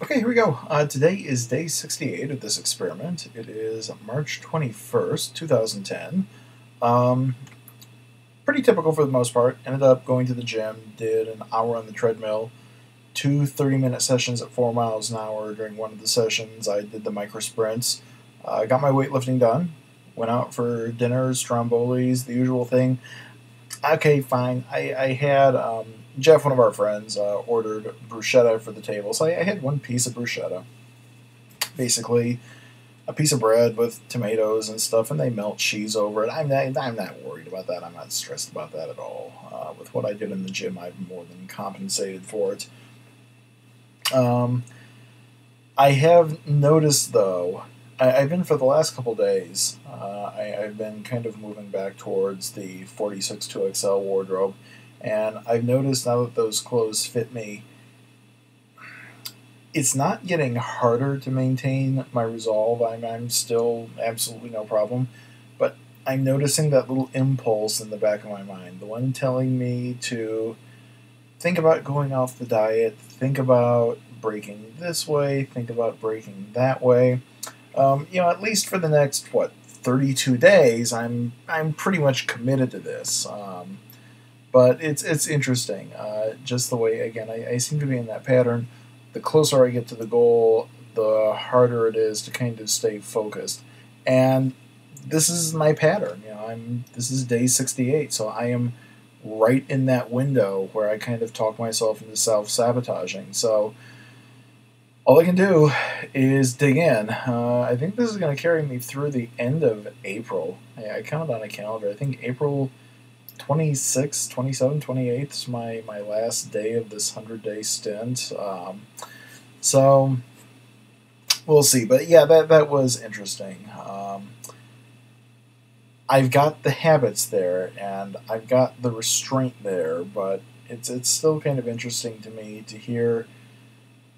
Okay, here we go. Today is day 68 of this experiment. It is March 21st, 2010. Um, Pretty typical for the most part. Ended up going to the gym, did an hour on the treadmill, two 30-minute sessions at 4 miles an hour. During one of the sessions, I did the micro sprints. Got my weightlifting done. Went out for dinner, Strombolis, the usual thing. Okay, fine. I had Jeff, one of our friends, ordered bruschetta for the table, so I had one piece of bruschetta. Basically, a piece of bread with tomatoes and stuff, and they melt cheese over it. I'm not worried about that. I'm not stressed about that at all. With what I did in the gym, I've more than compensated for it. Um, I have noticed, though, I've been for the last couple days, I've been kind of moving back towards the 46 2XL wardrobe, and I've noticed now that those clothes fit me, it's not getting harder to maintain my resolve. I'm still absolutely no problem, but I'm noticing that little impulse in the back of my mind, the one telling me to think about going off the diet, think about breaking this way, think about breaking that way. At least for the next 32 days, I'm pretty much committed to this. But it's interesting, just the way again I seem to be in that pattern. The closer I get to the goal, the harder it is to kind of stay focused. And this is my pattern. This is day 68, so I am right in that window where I kind of talk myself into self sabotaging. So all I can do is dig in. I think this is going to carry me through the end of April. I counted on a calendar. I think April 26th, 27th, 28th is my last day of this 100-day stint. So we'll see. But yeah, that was interesting. I've got the habits there and I've got the restraint there, but it's still kind of interesting to me to hear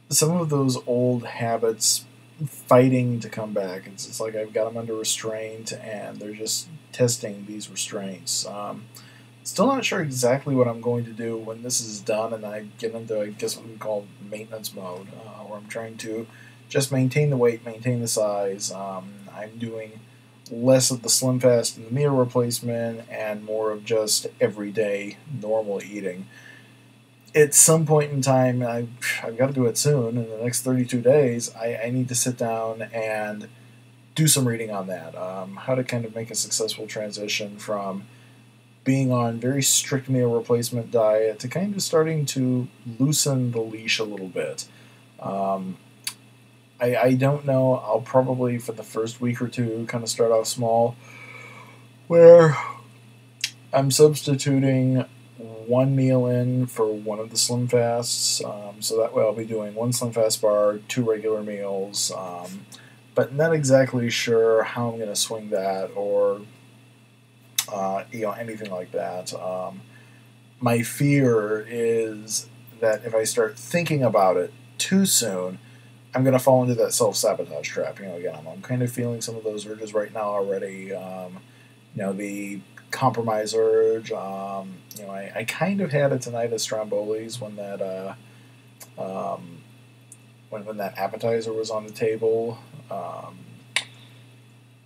some of those old habits fighting to come back. It's like I've got them under restraint and they're just testing these restraints. Still not sure exactly what I'm going to do when this is done and I get into, I guess, what we call maintenance mode, where I'm trying to just maintain the weight, maintain the size. I'm doing less of the slim fast and the meal replacement and more of just everyday normal eating. At some point in time, I've got to do it soon. In the next 32 days, I need to sit down and do some reading on that. How to kind of make a successful transition from being on very strict meal replacement diet to kind of starting to loosen the leash a little bit. Um, I don't know. I'll probably, for the first week or two, kind of start off small, where I'm substituting one meal in for one of the slim fasts. So that way I'll be doing one slim fast bar, two regular meals, but not exactly sure how I'm going to swing that or anything like that. My fear is that if I start thinking about it too soon, I'm going to fall into that self sabotage trap. Again, I'm kind of feeling some of those urges right now already. The compromise urge. I kind of had it tonight at Strombolis when um, when that appetizer was on the table.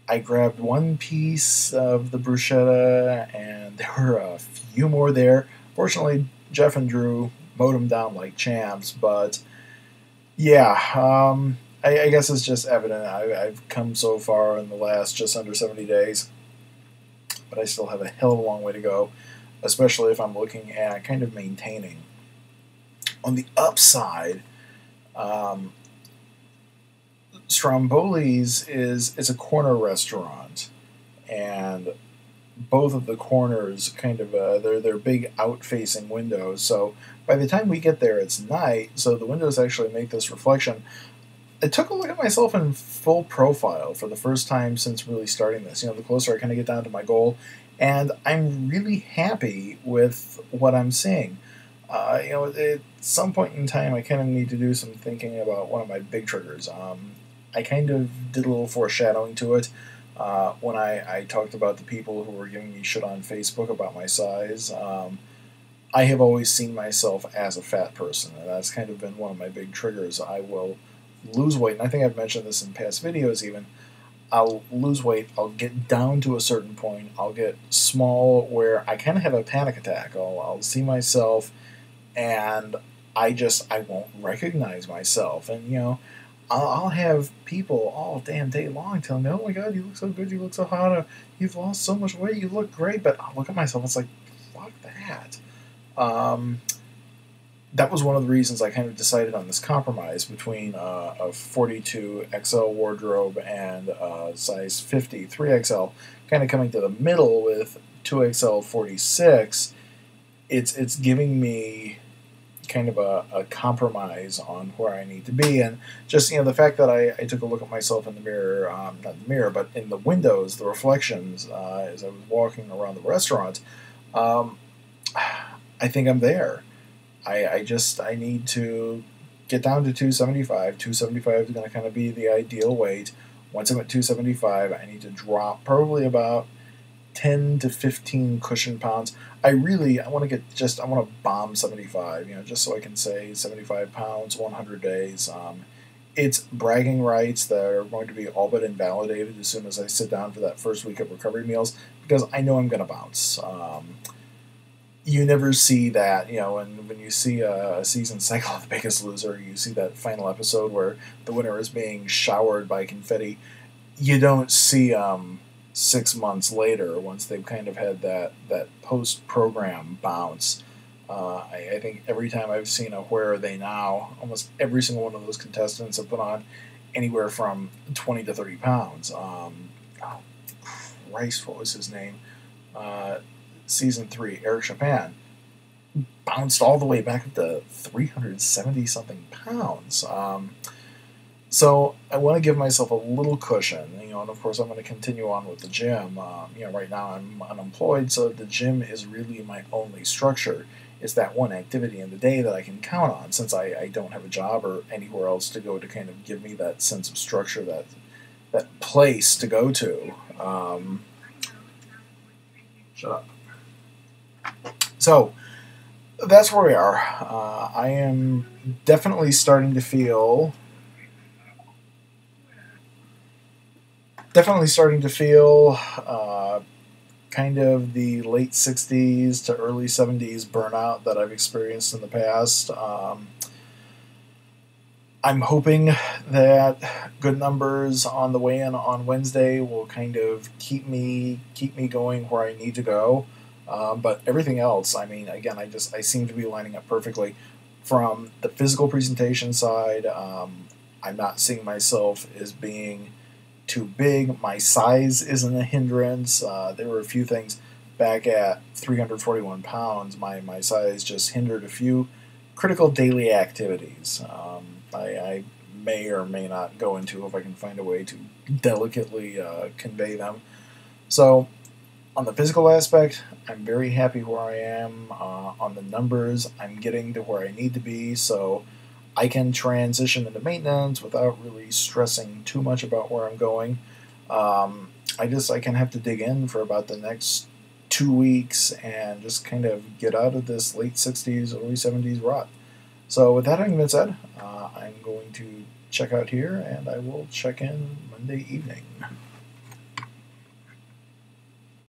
I grabbed one piece of the bruschetta, and there were a few more there. Fortunately, Jeff and Drew mowed them down like champs, but yeah, I guess it's just evident. I've come so far in the last just under 70 days, but I still have a hell of a long way to go, especially if I'm looking at kind of maintaining. On the upside, um, Strombolis is a corner restaurant, and both of the corners kind of they're big out-facing windows. So by the time we get there, it's night. So the windows actually make this reflection. I took a look at myself in full profile for the first time since really starting this. The closer I kind of get down to my goal, and I'm really happy with what I'm seeing. At some point in time, I kind of need to do some thinking about one of my big triggers. I kind of did a little foreshadowing to it when I talked about the people who were giving me shit on Facebook about my size. I have always seen myself as a fat person, and that's kind of been one of my big triggers. I will lose weight, and I think I've mentioned this in past videos even. I'll lose weight, I'll get down to a certain point, I'll get small where I kind of have a panic attack. I'll see myself, and I won't recognize myself. And, I'll have people all damn day long telling me, "Oh my God, you look so good, you look so hot, you've lost so much weight, you look great." But I look at myself, it's like, fuck that. Um, that was one of the reasons I kind of decided on this compromise between a 42 XL wardrobe and a size 50 3XL, kind of coming to the middle with 2XL 46. It's giving me kind of a compromise on where I need to be. And just, the fact that I took a look at myself in the mirror, not in the mirror, but in the windows, the reflections, as I was walking around the restaurant, um, I think I'm there. I need to get down to 275. 275 is going to kind of be the ideal weight. Once I'm at 275, I need to drop probably about 10 to 15 cushion pounds. I want to bomb 75, just so I can say 75 pounds, 100 days. It's bragging rights that are going to be all but invalidated as soon as I sit down for that first week of recovery meals, because I know I'm going to bounce. You never see that, when you see a season cycle of The Biggest Loser, you see that final episode where the winner is being showered by confetti. You don't see 6 months later, once they've kind of had that post-program bounce. I think every time I've seen a Where Are They Now, almost every single one of those contestants have put on anywhere from 20 to 30 pounds. Oh, Christ, what was his name? Season 3, Eric Chopin, bounced all the way back up to 370-something pounds. So I want to give myself a little cushion, and of course I'm going to continue on with the gym. Right now I'm unemployed, so the gym is really my only structure. It's that one activity in the day that I can count on, since I don't have a job or anywhere else to go to kind of give me that sense of structure, that place to go to. Shut up. So that's where we are. I am definitely starting to feel kind of the late 60s to early 70s burnout that I've experienced in the past. I'm hoping that good numbers on the weigh-in on Wednesday will kind of keep me going where I need to go. But everything else, again, I seem to be lining up perfectly. From the physical presentation side, I'm not seeing myself as being too big. My size isn't a hindrance. There were a few things back at 341 pounds. My size just hindered a few critical daily activities. I may or may not go into if I can find a way to delicately convey them. So, on the physical aspect, I'm very happy where I am. On the numbers, I'm getting to where I need to be, so I can transition into maintenance without really stressing too much about where I'm going. I can have to dig in for about the next 2 weeks and just kind of get out of this late 60s, early 70s rut. So with that having been said, I'm going to check out here, and I will check in Monday evening.